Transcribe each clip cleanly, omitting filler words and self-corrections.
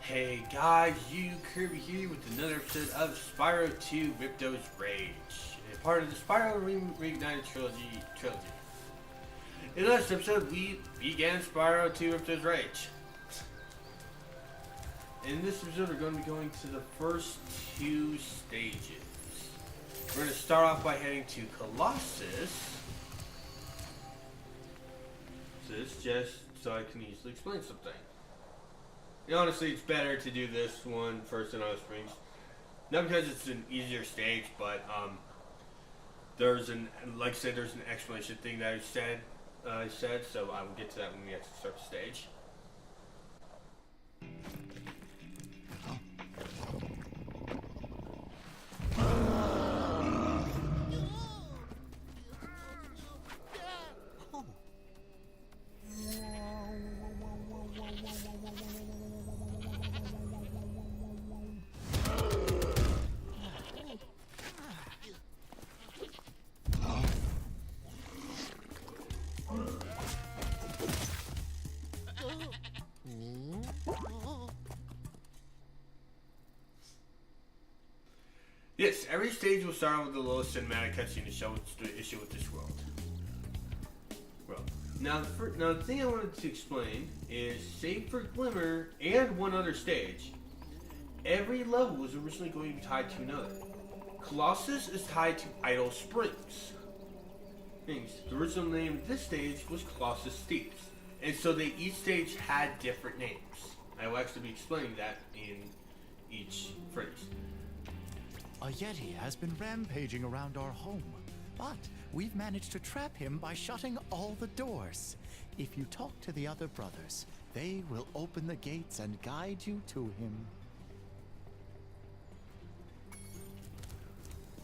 Hey guys, Yuyukirby here with another episode of Spyro 2 Ripto's Rage, a part of the Spyro Reignited trilogy. In last episode, we began Spyro 2 Ripto's Rage. In this episode, we're going to be going to the first two stages. We're going to start off by heading to Colossus. This is just so I can easily explain something. Honestly, it's better to do this one first in Auto Springs. Not because it's an easier stage, but there's like I said, there's an explanation thing that I said, so I will get to that when we actually start the stage. Yes, every stage will start with the lowest cinematic cutscene to show what's the issue with this world. Now the thing I wanted to explain is, save for Glimmer and one other stage, every level was originally going to be tied to another. Colossus is tied to Idle Springs. The original name of this stage was Colossus Steeps, and so each stage had different names. I will actually be explaining that in each phrase. A Yeti has been rampaging around our home, but we've managed to trap him by shutting all the doors. If you talk to the other brothers, they will open the gates and guide you to him.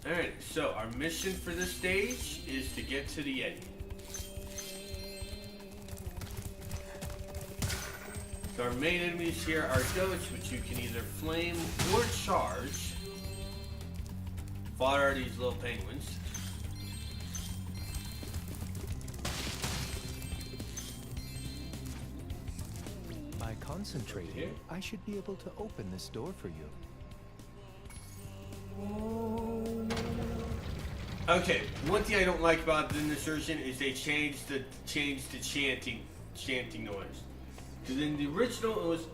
Alright, so our mission for this stage is to get to the Yeti. So our main enemies here are ghosts, which you can either flame or charge. What are these little penguins? By concentrating, I should be able to open this door for you. Okay, one thing I don't like about this version is they changed the chanting noise. Because in the original it was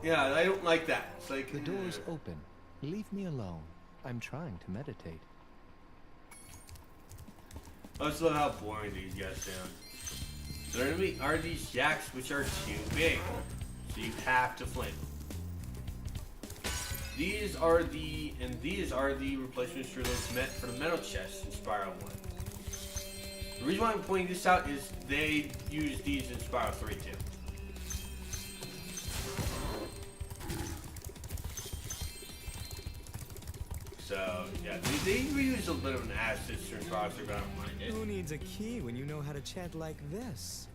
yeah, I don't like that. It's like the door's open. Leave me alone. I'm trying to meditate. I just love how boring these guys sound. So their enemy are these jacks, which are too big, so you have to flame them. These are the replacements for the metal chests in Spyro 1. The reason why I'm pointing this out is they use these in Spyro 3 too. So, yeah, they reuse a bit of an acid from Spyro 3, but I don't mind it. Who needs a key when you know how to chant like this?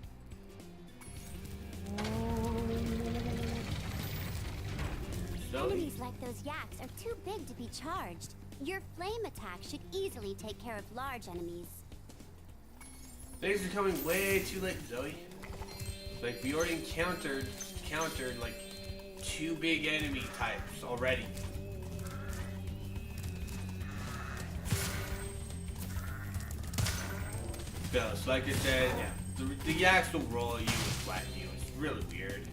Enemies like those yaks are too big to be charged. Your flame attack should easily take care of large enemies. Things are coming way too late, Zoe. Like, we already encountered like 2 big enemy types already. So, like I said, yeah, the yaks will roll you and flatten you. It's really weird.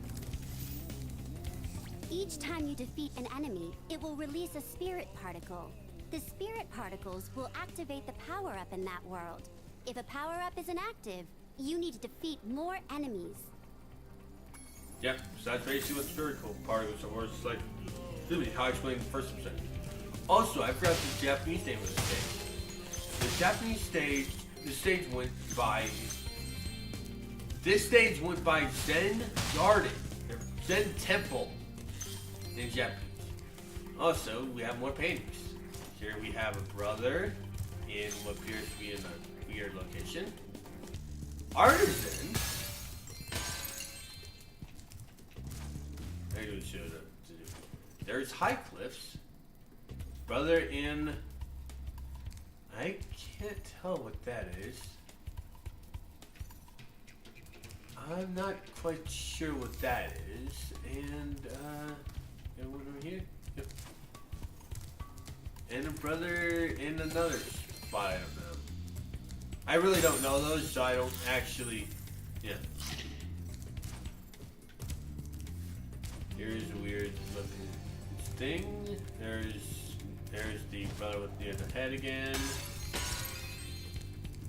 Each time you defeat an enemy, it will release a spirit particle. The spirit particles will activate the power-up in that world. If a power-up is inactive, you need to defeat more enemies. Yeah, so that's basically what the spirit particles are. It's like, how I explained in the first episode. Also, I forgot the Japanese name of the stage. The Japanese stage, this stage went by Zen Garden, or Zen Temple in Japanese. Also, we have more paintings. Here we have a brother in what appears to be in a weird location. Artisan. Maybe we should have. There's High Cliffs. Brother in. I can't tell what that is. I'm not quite sure what that is. And, got one over here. Yep. And a brother in another spot, I don't know. I really don't know those, so I don't actually, yeah. Here's a weird looking thing. There's the brother with the head again.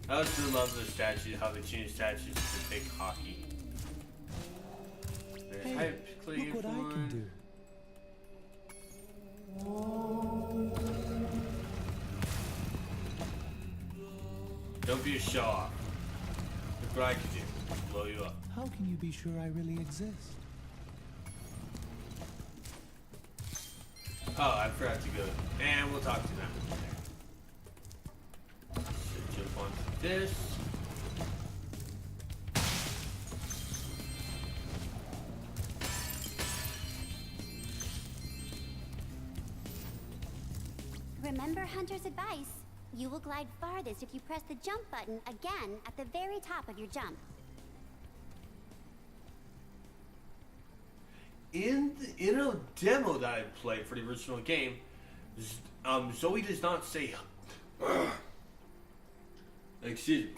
I also love the statues, how they change statues to big hockey. There's Hey, look what I can do. Don't be a show off. Look what I can do. Blow you up. How can you be sure I really exist? Oh, I forgot to go. And we'll talk to them. So jump onto this. Remember Hunter's advice. You will glide farthest if you press the jump button again at the very top of your jump. In a demo that I played for the original game, Zoe does not say excuse me,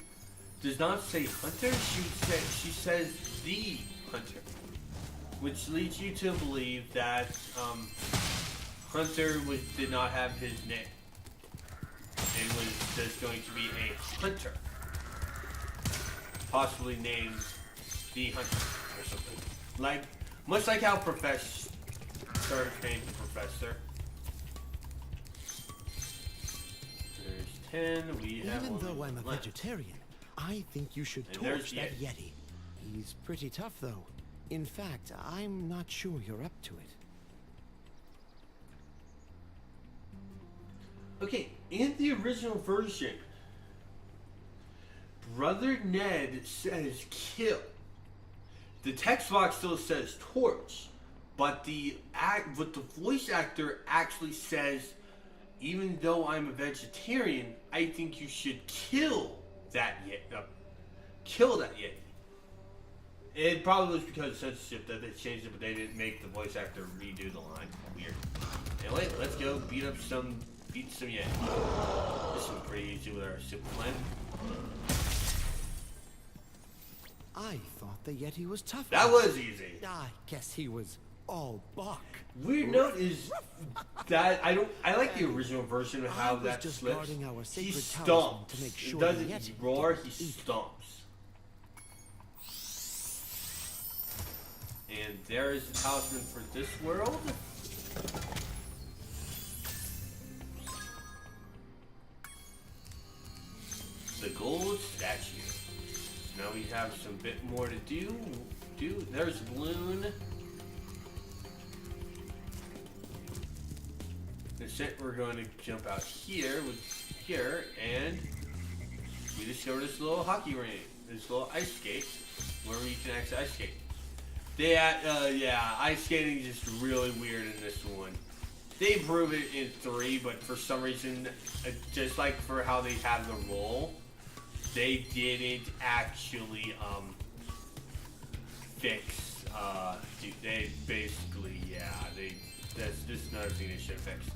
does not say hunter. She says the hunter, which leads you to believe that Hunter did not have his name and was just going to be a hunter, possibly named the Hunter or something. Like, much like how Professor started named the Professor. There's 10. We have Even one though I'm a left. vegetarian, I think you should And torch there's that Yeti. He's pretty tough, though. In fact, I'm not sure you're up to it. Okay, in the original version, Brother Ned says kill. The text box still says torch, but the voice actor actually says, even though I'm a vegetarian, I think you should kill that Yeti. Kill that Yeti. It probably was because of censorship that they changed it, but they didn't make the voice actor redo the line. Weird. Anyway, let's go beat some Yeti. This is pretty easy with our simple plan. I thought the Yeti was tough. That was easy. I guess he was all buck. Weird note is that I like the original version of how was that just slips. guarding our He sacred talisman stomps. to make sure It the doesn't Yeti roar, didn't he eat. stomps. And there is the talisman for this world. The gold statue. Now we have some bit more to do. There's a balloon. That's it. We're going to jump out here and we discover this little hockey rink, this little ice skate, where we can actually ice skate. Yeah, ice skating is just really weird in this one. They improve it in 3, but for some reason, just like for how they have the roll, they didn't actually fix. They basically, that's just another thing they should have fixed.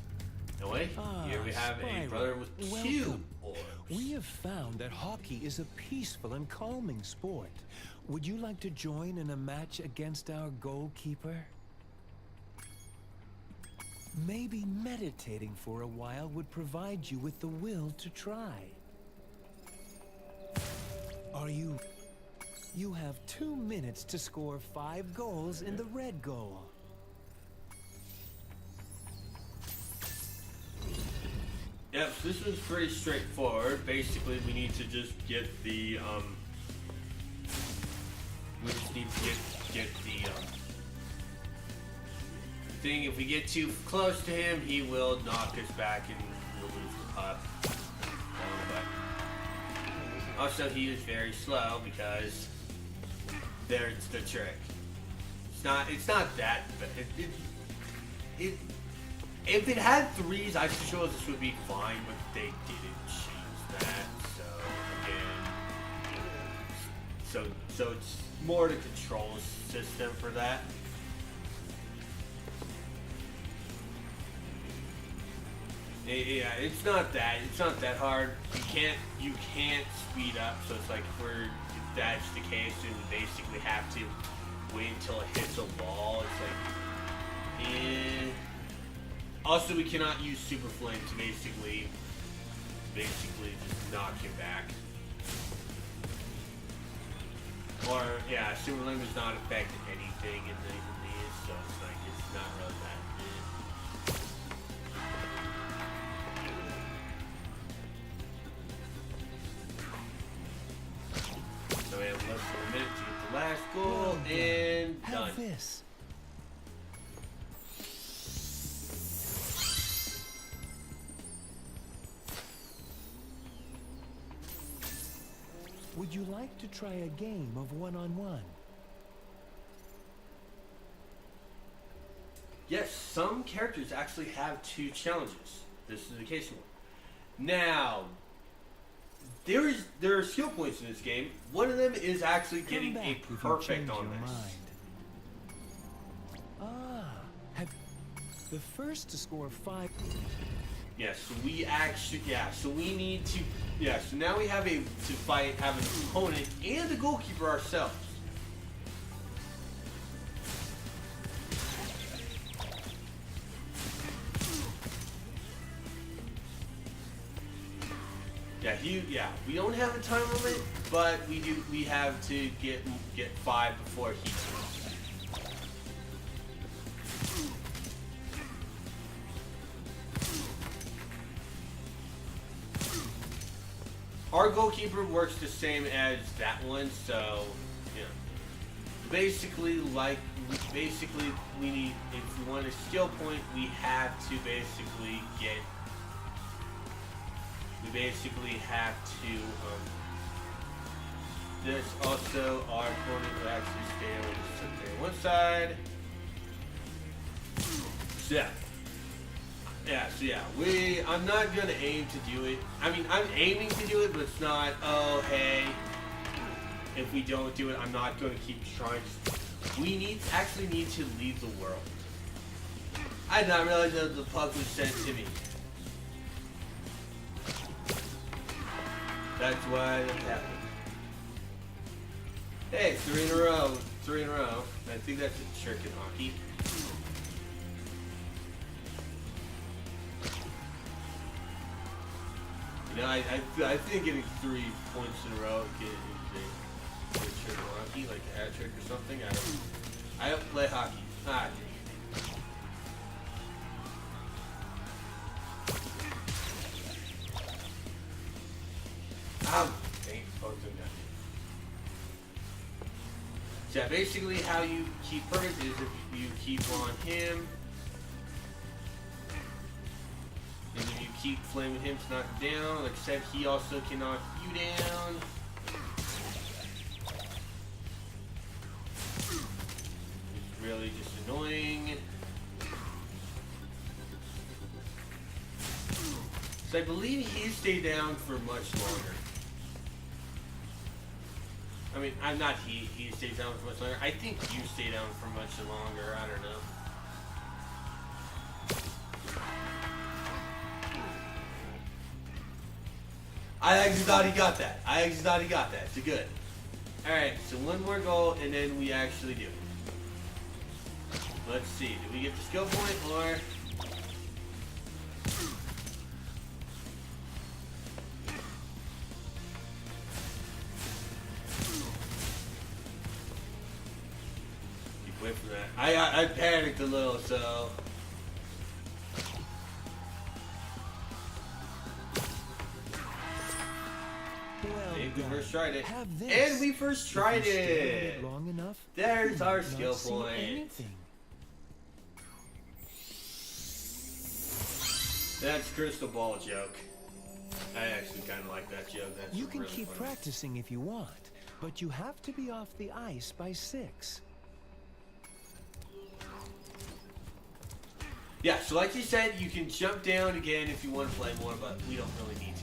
Anyway, here we have a Spyro, brother with cube orbs. We have found that hockey is a peaceful and calming sport. Would you like to join in a match against our goalkeeper? Maybe meditating for a while would provide you with the will to try. Are you... You have 2 minutes to score 5 goals in the red goal. Yep, so this one's pretty straightforward. Basically, we need to just get the, we just need to get the, thing. If we get too close to him, he will knock us back and we'll lose the puck. But also, he is very slow because there's the trick. It's not that, but if it had 3s, I suppose this would be fine, but they didn't change that. So so it's more the control system for that. Yeah, it's not that hard. You can't speed up, so it's like if that's the case, then we basically have to wait until it hits a wall. It's like, Also, we cannot use Super Flame to basically just knock him back. Or yeah, Super Flame does not affect anything in these, so it's like it's not really that. So we have less than a minute to get the last goal, and done. Have this. Would you like to try a game of one-on-one? Yes, some characters actually have 2 challenges. This is the case one. Now, there are skill points in this game. One of them is actually getting a perfect on this. Have the first to score 5. Yes, so we actually, so we need to, so now we have have an opponent and a goalkeeper ourselves. We don't have a time limit, but we have to get 5 before he scores. Our goalkeeper works the same as that one, so basically we need, if we want a skill point, we have to basically this also, our opponent will actually stay on one side. So I'm not gonna aim to do it. I mean, I'm aiming to do it, but it's not, oh hey, if we don't do it, I'm not gonna keep trying. We actually need to leave the world. I did not realize that the puck was sent to me. That's why that happened. Hey, 3 in a row. 3 in a row. I think that's a trick in hockey. I think getting 3 points in a row is a trick in hockey, like a hat trick or something. I don't play hockey. Ah, dang, poked him down. So yeah, basically how you keep perfect is if you keep on him, and if you keep flaming him to knock him down, like I said, he also can knock you down. It's really just annoying. So I believe he stayed down for much longer. I mean, I'm not he stays down for much longer. I think you stay down for much longer. I don't know. I actually thought he got that. So good. Alright, so 1 more goal, and then we actually do it. Let's see. Did we get the skill point, or... Wait for that. I panicked a little, so... We first tried it. And we first tried it! Long enough, There's our skill point. That's crystal ball joke. I actually kind of like that joke. That's you can really keep funny. practicing if you want, but you have to be off the ice by 6. Yeah, so like you said, you can jump down again if you want to play more, but we don't really need to.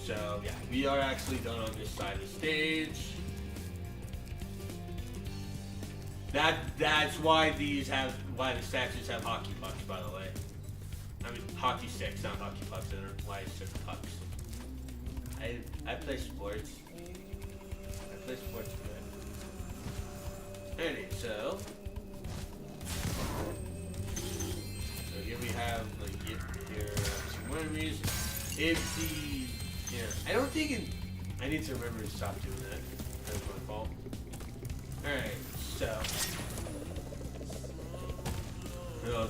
So yeah, we are actually done on this side of the stage. That's why the statues have hockey pucks, by the way. I mean hockey sticks, not hockey pucks. I don't know why I said pucks. I play sports. I play sports good. Alright, so here we have like here some enemies. If the I don't think I need to remember to stop doing that. That's my fault. Alright, so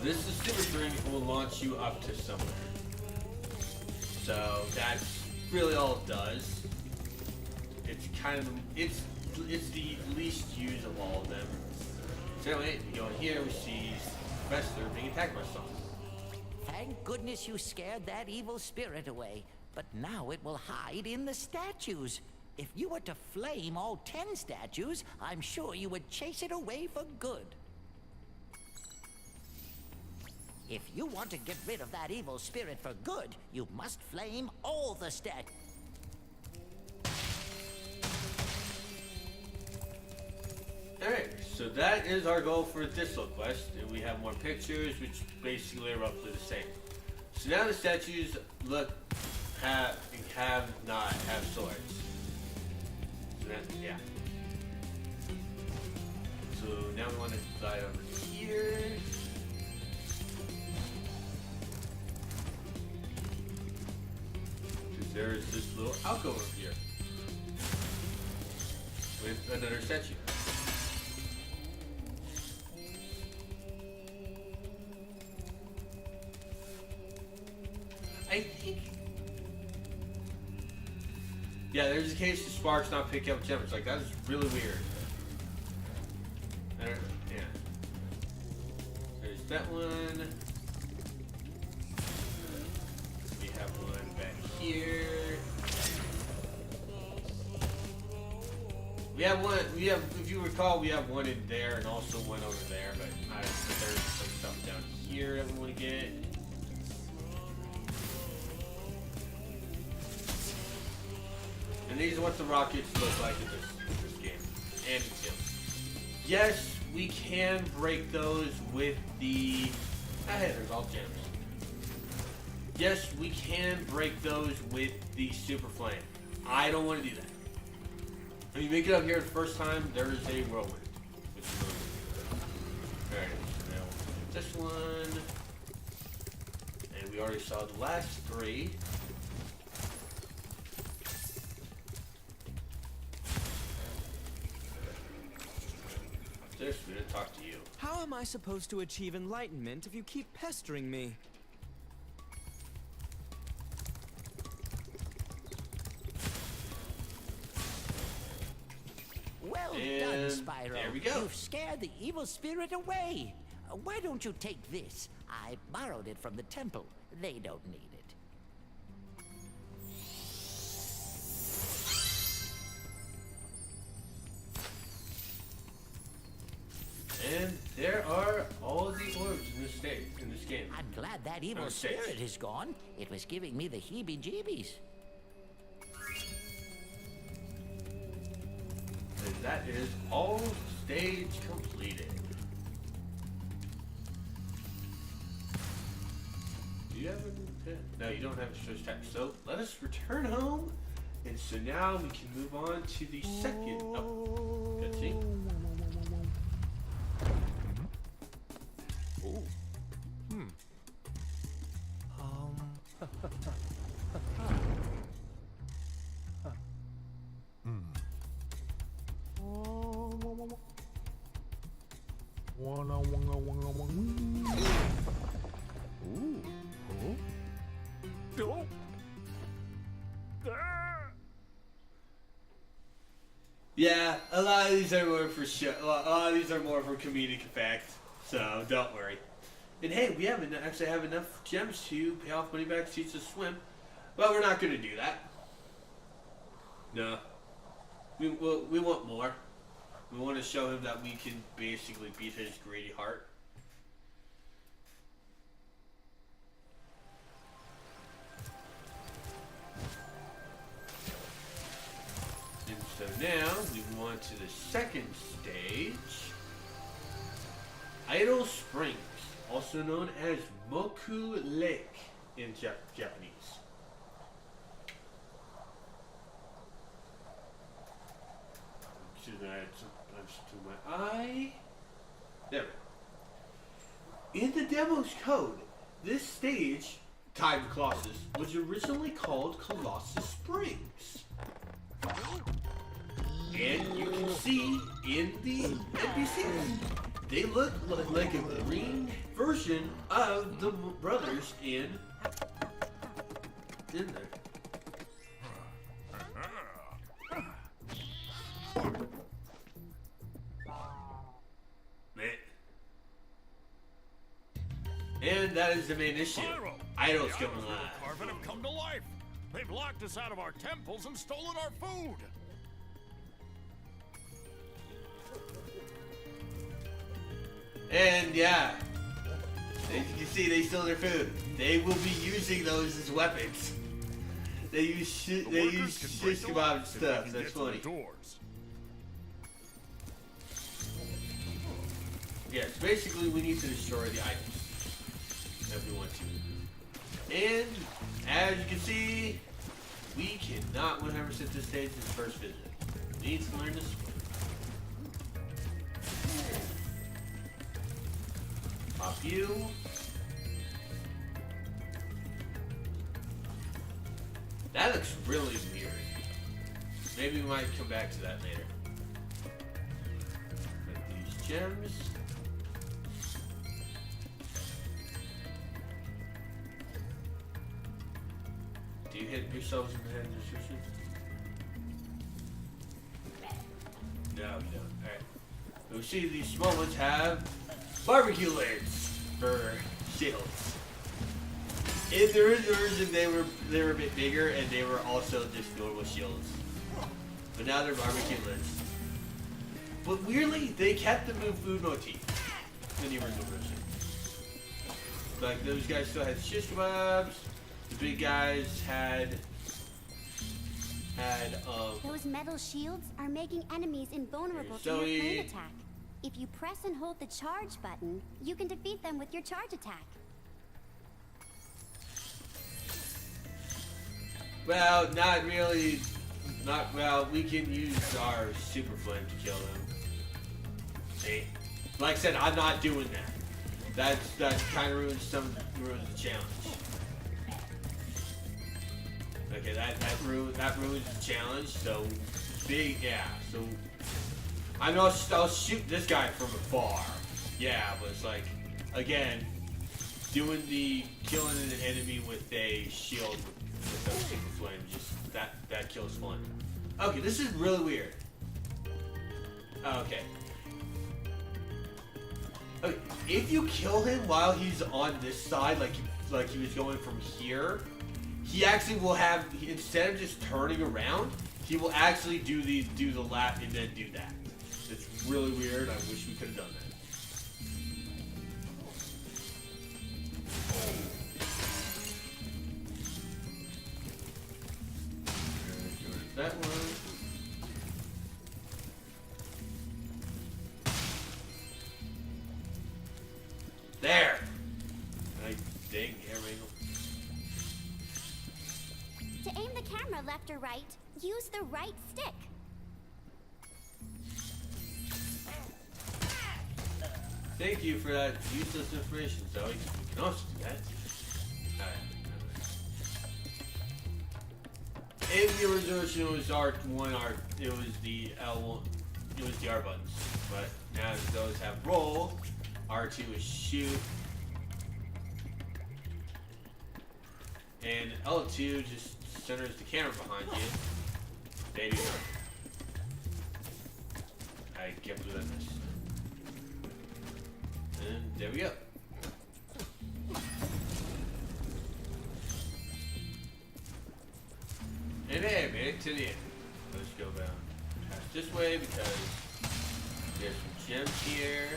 this is super ring will launch you up to somewhere. So that's really all it does. It's kind of it's the least used of all of them. So anyway, we go in here, we see Professor being attacked by something. Thank goodness you scared that evil spirit away. But now it will hide in the statues. If you were to flame all 10 statues, I'm sure you would chase it away for good. If you want to get rid of that evil spirit for good, you must flame all the statues. Alright, so that is our goal for this little quest, and we have more pictures, which basically are roughly the same. So now the statues have swords. So that, yeah. So now we want to glide over here. Because there's this little alcove over here with another statue. I think. Yeah, there's a case the sparks not picking up gems. Like, that is really weird. I don't know. Yeah. There's that one. We have one back here. We have one. If you recall, we have one in there and also one over there. But there's some stuff down here that we want to get. And these are what the rockets look like in this game. And yes, we can break those with the... there's all gems. Yes, we can break those with the Super Flame. I don't want to do that. When you make it up here the first time, there is a whirlwind. Which is really good. Alright, so now we'll do this one. And we already saw the last three. We didn't talk to you. How am I supposed to achieve enlightenment if you keep pestering me? Well done, Spyro. There we go. You've scared the evil spirit away. Why don't you take this? I borrowed it from the temple. They don't need it. And there are all of the orbs in this game. I'm glad that evil spirit is gone. It was giving me the heebie-jeebies. And that is all stage completed. Do you have a... No, you don't have a choice type. So let us return home. And so now we can move on to the second... Oh, good see. Ooh. Yeah, a lot of these are more for show. A lot of these are more for comedic effect. So don't worry. And hey, we actually have enough gems to pay off money back to teach us to swim. But we're not going to do that. No. We want more. We want to show him that we can basically beat his greedy heart. So now we move on to the second stage. Idle Springs, also known as Moku Lake in Japanese. Should I add some to my eye? There we go. In the demo's code, this stage, tied to Colossus, was originally called Colossus Springs. And you can see in the NPCs, they look like a green version of the brothers in there. And that is the main issue. Spyro! Idols The coming idols live. we're carving have come to life. They've locked us out of our temples and stolen our food. And yeah, as you can see, they stole their food. They will be using those as weapons. They use shish kebab and stuff. That's funny. Doors. Yes, basically we need to destroy the items if we want to. And as you can see, we cannot 100% this stage in the first visit. We need to learn this. Pop you. That looks really weird. Maybe we might come back to that later. Like these gems. Do you hit yourselves in the head in the shooting? No, you don't. Alright. We see these small ones have barbecue lids for shields. In the original version, they were a bit bigger and they were also just normal shields. But now they're barbecue lids. But weirdly, they kept the food motif in the original version. Like those guys still had shish kebabs. The big guys had Those metal shields are making enemies invulnerable to Zoe. your flame attack. If you press and hold the charge button, you can defeat them with your charge attack. well, not really. Not well. We can use our super flame to kill them. See, like I said, I'm not doing that. That kind of ruins the challenge. Okay, that ruins the challenge. So big, yeah. So I'll shoot this guy from afar. Yeah, but it's like again, doing the killing an enemy with a shield with a super flame, just that kills fun. Okay, this is really weird. Okay. Okay, if you kill him while he's on this side, like he was going from here, he actually will have, instead of just turning around, he will actually do the lap and then do that. It's really weird. I wish we could have done that. There's that one. There! Like, dang, hair wrinkle. To aim the camera left or right, use the right stick. Thank you for that useless information, Zoe. You can also do that. Alright. In the original version, it was R1, it was the L1, it was the R buttons. But now those have roll. R2 is shoot. And L2 just centers the camera behind you. Baby run. I can't believe I missed. And there we go. And hey, made it to the end. Let's go down past this way because there's some gems here.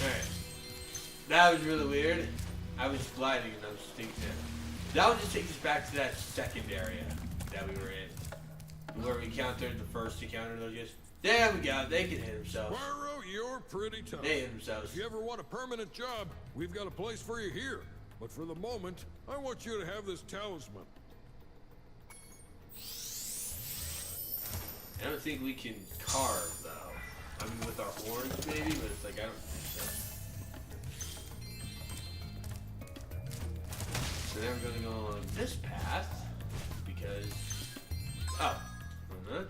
Alright. That was really weird. I was gliding and I was thinking that. That'll just take us back to that second area that we were in. Where we encountered the first encounter, those guys. There we go, they can hit themselves. Spyro, you're pretty tough. They hit themselves. If you ever want a permanent job, we've got a place for you here. But for the moment, I want you to have this talisman. I don't think we can carve, though. I mean, with our horns, maybe, but it's like, I don't think so. So now we're going to go along this path, because... Oh, hold on.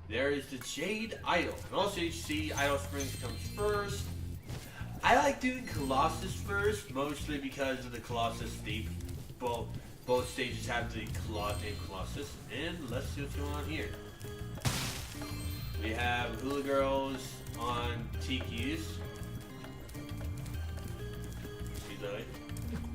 There is the Jade Idol. And also, you see, Idol Springs comes first. I like doing Colossus first, mostly because of the Colossus theme. Both stages have the name Colossus. And let's see what's going on here. We have hula girls on Tikis. See that?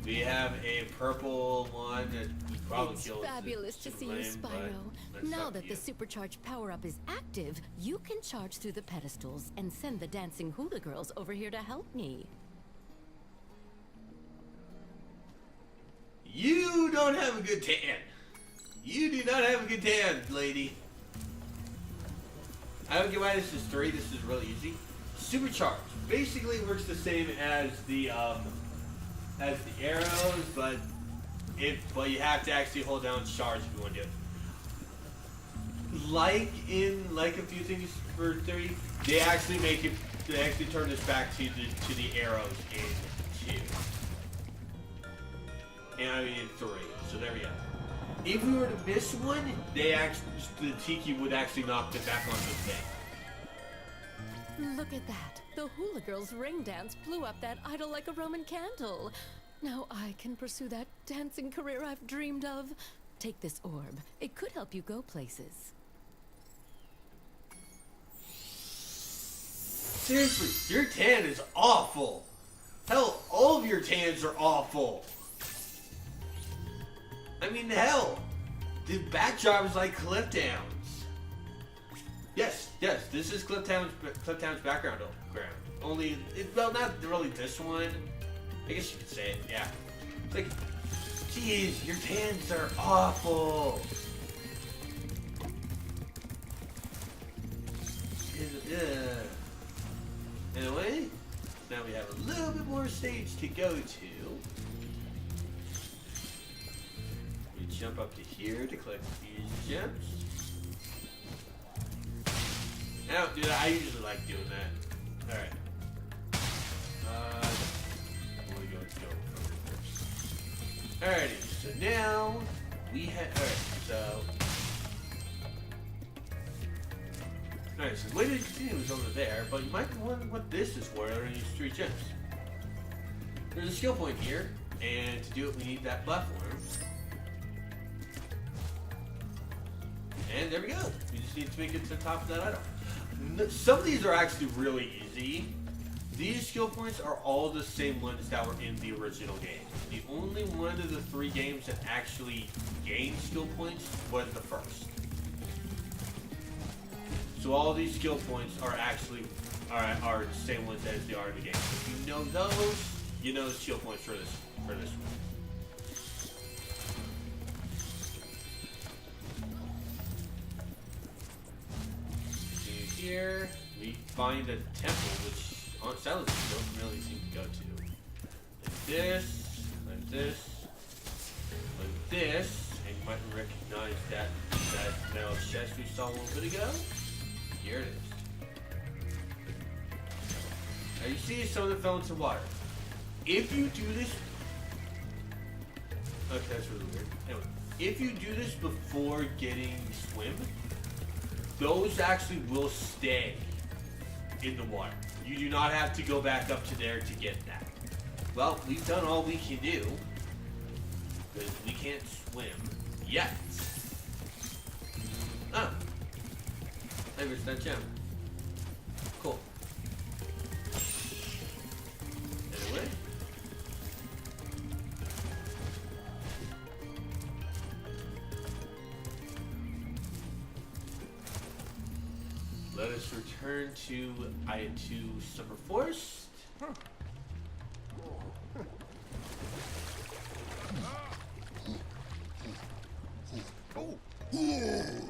We have a purple one that probably It's kills. fabulous to see you, Spyro. Now that the supercharged power-up is active, you can charge through the pedestals and send the dancing hula girls over here to help me. You don't have a good tan. You do not have a good tan, lady. I don't get why this is 3. This is really easy. Supercharged basically works the same as the arrows, but you have to actually hold down charge if you want to do it. Like a few things for 3, they actually turn this back to the arrows in 2. And I mean in 3. So there we go. If we were to miss one, the Tiki would actually knock it back onto the thing. Look at that. The hula girls' ring dance blew up that idol like a Roman candle. Now I can pursue that dancing career I've dreamed of. Take this orb. It could help you go places. Seriously, your tan is awful. Hell, all of your tans are awful. I mean, hell, the backdrop is like Cliff Downs. Yes, this is Cliff Town's background. Only, well, not really this one. I guess you could say it, yeah. It's like, geez, your tans are awful. Anyway, now we have a little bit more stage to go to. We jump up to here to collect these gems. I don't do that. I usually like doing that. Alright. We'll go first. Alrighty, so now we have. Alright, so the way to continue is over there, but you might be wondering what this is for. Other than these 3 gems. There's a skill point here, and to do it, we need that platform. And there we go. We just need to make it to the top of that item. Some of these are actually really easy. These skill points are all the same ones that were in the original game. The only one of the 3 games that actually gained skill points was the first. So all these skill points are actually are the same ones as they are in the game. If you know those, you know the skill points for this one. Here we find a temple, which on sadly we don't really seem to go to. Like this, like this, like this, and you might recognize that metal chest we saw a little bit ago. Here it is. Now you see some of them fell into water. If you do this, okay, that's really weird. Anyway, if you do this before getting swim, those actually will stay in the water. You do not have to go back up to there to get that. Well, we've done all we can do, because we can't swim yet. Oh. I missed that gem. Cool. Anyway. Let us return to Summer Forest. Yes,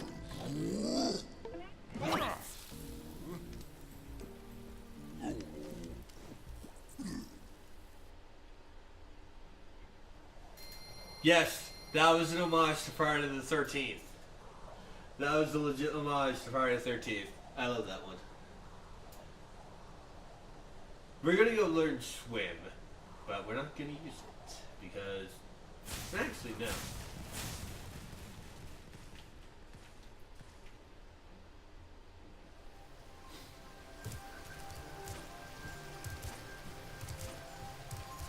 that was an homage to Friday the 13th. That was a legit homage to Friday the 13th. I love that one. We're gonna go learn swim, but we're not gonna use it because actually no.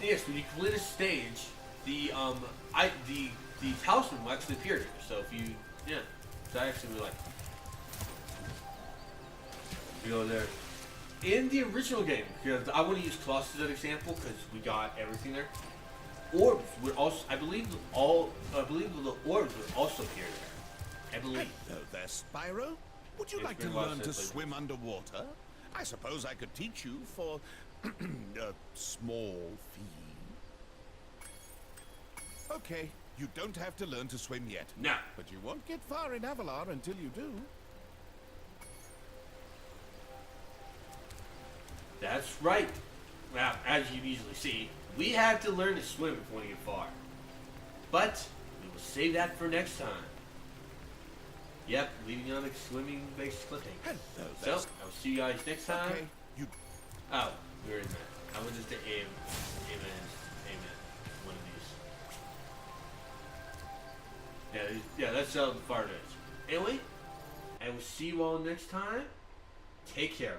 Yes, when you complete a stage, the talisman will actually appear here. So if you, yeah, so I actually really like it. You go there. In the original game, because I want to use Colossus as an example because we got everything there. Orbs would also, I believe the orbs would also appear there. I believe. Hello there, Spyro. Would you like to learn to swim underwater? I suppose I could teach you for a small fee. Okay, you don't have to learn to swim yet. No. But you won't get far in Avalar until you do. That's right. Now, as you easily see, we have to learn to swim if we want to get far. But we will save that for next time. Yep, leaving on a swimming-based clipping. Hello So, there. I will see you guys next time. Okay, you. Oh, we're in that. I want just to aim one of these. Yeah, that's how the far it is. Anyway, I will see you all next time. Take care.